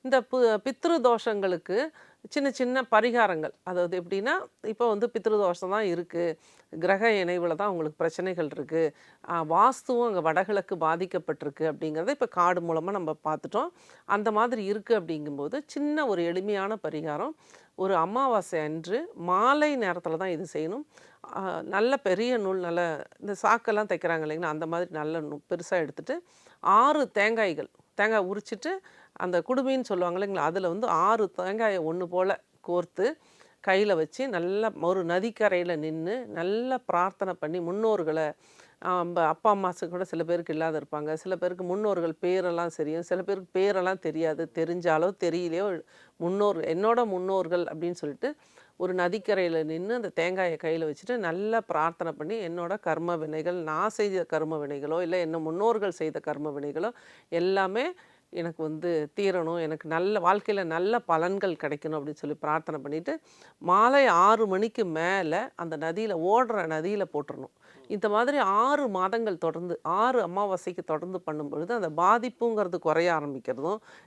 இந்த பித்ரு தோஷங்களுக்கு சின்ன சின்ன பரிகாரங்கள். அதாவது எப்படின்னா, இப்போ வந்து பித்ரு தோஷம் தான் இருக்கு. கிரக இணைவுல தான் உங்களுக்கு பிரச்சனைகள் இருக்கு. வாஸ்துவும் அங்க வடகிழக்கு பாதிக்கப்பட்டிருக்கு அப்படிங்கிறத இப்ப கார்டு மூலமா நம்ம பார்த்துட்டோம். அந்த மாதிரி இருக்கு அப்படிங்கும்போது, சின்ன ஒரு எளிமையான பரிகாரம். ஒரு அமாவாசை அன்று மாலை நேரத்தில தான் இது செய்யணும். அ நல்ல பெரிய நூல், நல்ல இந்த சாக்கெல்லாம் தைக்கிறாங்க இல்லைங்களா? அந்த மாதிரி நல்ல பெருசா எடுத்துட்டு 6 தேங்காய்கள், தேங்காய் உரிச்சிட்டு அந்த குடுமின்னு சொல்லுவாங்க இல்லைங்களா? அதில வந்து 6 தேங்காய ஒண்ணு போல கோர்த்து, கையில வச்சு நல்லா ஒரு நதிக்கரையில நின்னு, நல்லா பிரார்த்தனை பண்ணி முன்னோர்கள அப்பா, அம்மாஸு கூட சில பேருக்கு இல்லாத இருப்பாங்க. சில பேருக்கு முன்னோர்கள் பேரெல்லாம் தெரியும். சில பேருக்கு பேரெல்லாம் தெரியாது. தெரிஞ்சாலோ தெரியலையோ என்னோட முன்னோர்கள் அப்படின்னு சொல்லிட்டு, ஒரு நதிக்கரையில நின்னு அந்த தேங்காய கையில வச்சுட்டு நல்லா பிரார்த்தனை பண்ணி, என்னோட கர்ம வினைகள், நான் செய்த கர்ம வினைகளோ, இல்ல என்ன முன்னோர்கள் செய்த கர்ம வினைகளோ எல்லாமே எனக்கு வந்து தீரணும். எனக்கு நல்ல வாழ்க்கையில நல்ல பலன்கள் கிடைக்கணும் அப்படின்னு சொல்லி பிரார்த்தனை பண்ணிட்டு, மாலை 6 மணிக்கு மேல அந்த நதியில ஓடுற நதியில போட்டுறணும். இந்த மாதிரி 6 மாதங்கள் தொடர்ந்து 6 அமாவாசைக்கு தொடர்ந்து பண்ணும்பொழுது, அந்த பாதிப்புங்கிறது குறைய ஆரம்பிக்கிறதும்,